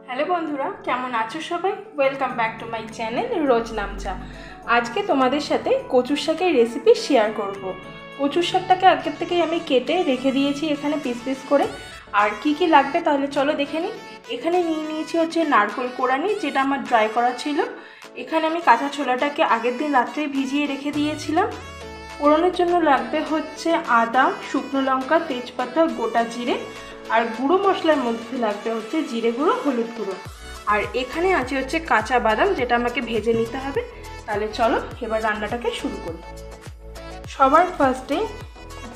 Hello বন্ধুরা, কেমন আছো সবাই? Welcome back to my channel Roj Namcha. আজকে তোমাদের সাথে কচুর শাকের রেসিপি শেয়ার করব। কচুর শাকটাকে আগের থেকেই আমি কেটে রেখে দিয়েছি এখানে পিস পিস করে। আর কি কি লাগবে তাহলে চলো দেখে নিই। এখানে নিয়ে নিয়েছি হচ্ছে নারকেল কোড়ানি, যেটা আমার ড্রাই করা ছিল। এখানে আমি কাঁচা ছোলাটাকে আগের দিন রাত্রে ভিজিয়ে রেখে দিয়েছিলাম। ফোড়নের জন্য লাগবে হচ্ছে আদা, শুকনো লঙ্কা, তেজপাতা, গোটা জিরে। আর গুঁড়ো মশলার মধ্যে লাগবে হচ্ছে জিরে গুঁড়ো, হলুদ গুঁড়ো। আর এখানে আছে হচ্ছে কাঁচা বাদাম, যেটা আমাকে ভেজে নিতে হবে। তাহলে চলো এবার রান্নাটাকে শুরু করি। সবার ফার্স্টে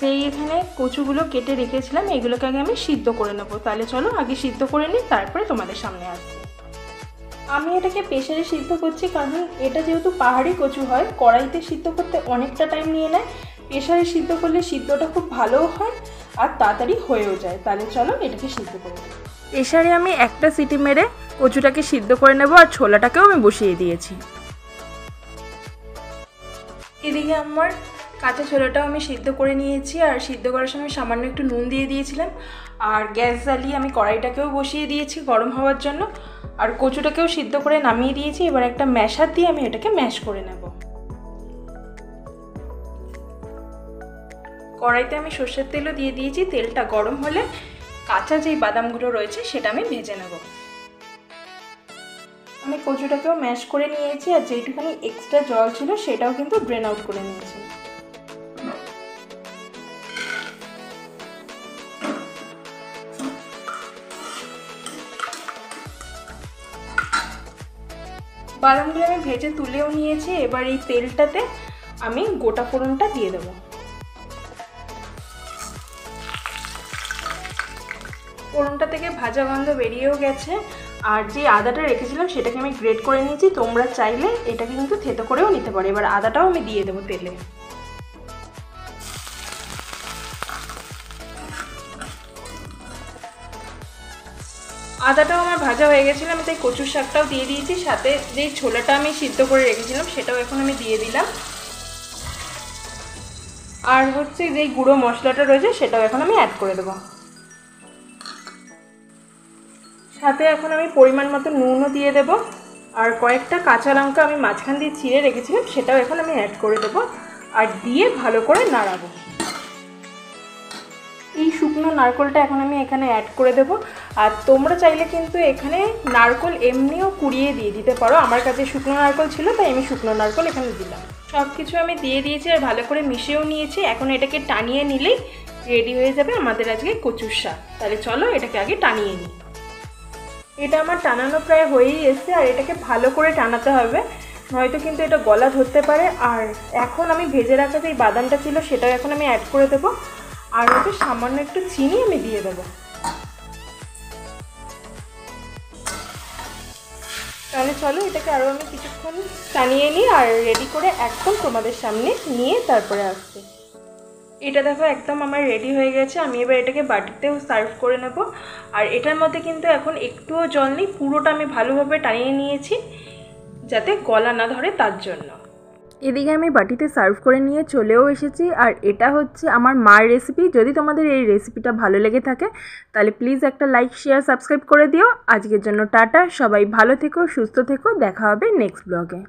যেই এখানে কচুগুলো কেটে রেখেছিলাম এগুলোকে আগে আমি সিদ্ধ করে নেবো। তাহলে চলো আগে সিদ্ধ করে নিই, তারপরে তোমাদের সামনে আসছি। আমি এটাকে প্রেসারে সিদ্ধ করছি, কারণ এটা যেহেতু পাহাড়ি কচু হয়, কড়াইতে সিদ্ধ করতে অনেকটা টাইম নিয়ে নেয়। প্রেসারে সিদ্ধ করলে সিদ্ধটা খুব ভালোও হয় আর তাড়াতাড়ি হয়েও যায়। তাহলে চলো এটাকে সিদ্ধ করে নেব। প্রেসারে আমি একটা সিটি মেরে কচুটাকে সিদ্ধ করে নেব, আর ছোলাটাকেও আমি বসিয়ে দিয়েছি। এদিকে আমার কাঁচা ছোলাটাও আমি সিদ্ধ করে নিয়েছি, আর সিদ্ধ করার সময় সামান্য একটু নুন দিয়ে দিয়েছিলাম। আর গ্যাস জ্বালিয়ে আমি কড়াইটাকেও বসিয়ে দিয়েছি গরম হওয়ার জন্য, আর কচুটাকেও সিদ্ধ করে নামিয়ে দিয়েছি। এবার একটা ম্যাশার দিয়ে আমি এটাকে ম্যাশ করে নেব। কড়াইতে আমি সর্ষের তেলও দিয়ে দিয়েছি। তেলটা গরম হলে কাঁচা যেই বাদামগুলো রয়েছে সেটা আমি ভেজে নেব। আমি কচুটাকেও ম্যাশ করে নিয়েছি, আর যেইটুখানি এক্সট্রা জল ছিল সেটাও কিন্তু ড্রেন আউট করে নিয়েছি। বাদামগুলো আমি ভেজে তুলেও নিয়েছি। এবার এই তেলটাতে আমি গোটা ফোড়নটা দিয়ে দেবো। ফোড়নটা থেকে ভাজা গন্ধ বেরিয়েও গেছে। আর যে আদাটা রেখেছিলাম সেটাকে আমি গ্রেট করে নিয়েছি। তোমরা চাইলে এটাকে কিন্তু থেতো করেও নিতে পারো। এবার আদাটাও আমি দিয়ে দেবো তেলে। আদাটাও আমার ভাজা হয়ে গেছিলো, আমি তাই কচুর শাকটাও দিয়ে দিয়েছি। সাথে যেই ছোলাটা আমি সিদ্ধ করে রেখেছিলাম সেটাও এখন আমি দিয়ে দিলাম। আর হচ্ছে যেই গুঁড়ো মশলাটা রয়েছে সেটাও এখন আমি অ্যাড করে দেবো। সাথে এখন আমি পরিমাণ মতো নুনও দিয়ে দেবো। আর কয়েকটা কাঁচা লঙ্কা আমি মাঝখান দিয়ে চিড়ে রেখেছিলাম সেটাও এখন আমি অ্যাড করে দেবো, আর দিয়ে ভালো করে নাড়াবো। এই শুকনো নারকেলটা এখন আমি এখানে অ্যাড করে দেবো। আর তোমরা চাইলে কিন্তু এখানে নারকেল এমনিও কুড়িয়ে দিয়ে দিতে পারো। আমার কাছে শুকনো নারকেল ছিল তাই আমি শুকনো নারকেল এখানে দিলাম। সব কিছু আমি দিয়ে দিয়েছি আর ভালো করে মিশিয়েও নিয়েছি। এখন এটাকে টানিয়ে নিলেই রেডি হয়ে যাবে আমাদের আজকে কচুর শাক। তাহলে চলো এটাকে আগে টানিয়ে নিই। এটা আমার টানানো প্রায় হয়েই এসছে, আর এটাকে ভালো করে টানাতে হবে, নয়তো কিন্তু এটা গলা ধরতে পারে। আর এখন আমি ভেজে রাখা যে বাদামটা ছিল সেটাও এখন আমি অ্যাড করে দেবো, আর ওতে সামান্য একটু চিনি আমি দিয়ে দেবো। তাহলে চলো এটাকে আরও আমি কিছুক্ষণ টানিয়ে নিই, আর রেডি করে একদম তোমাদের সামনে নিয়ে তারপরে আসছি। এটা দেখো একদম আমার রেডি হয়ে গেছে। আমি এবার এটাকে বাটিতেও সার্ভ করে নেব। আর এটার মধ্যে কিন্তু এখন একটুও জল নেই, পুরোটা আমি ভালোভাবে টানিয়ে নিয়েছি যাতে গলা না ধরে তার জন্য। এদিকে আমি বাটিতে সার্ভ করে নিয়ে চলেও এসেছি। আর এটা হচ্ছে আমার মার রেসিপি। যদি তোমাদের এই রেসিপিটা ভালো লেগে থাকে তাহলে প্লিজ একটা লাইক, শেয়ার, সাবস্ক্রাইব করে দিও। আজকের জন্য টাটা, সবাই ভালো থেকো, সুস্থ থেকো, দেখা হবে নেক্সট ব্লগে।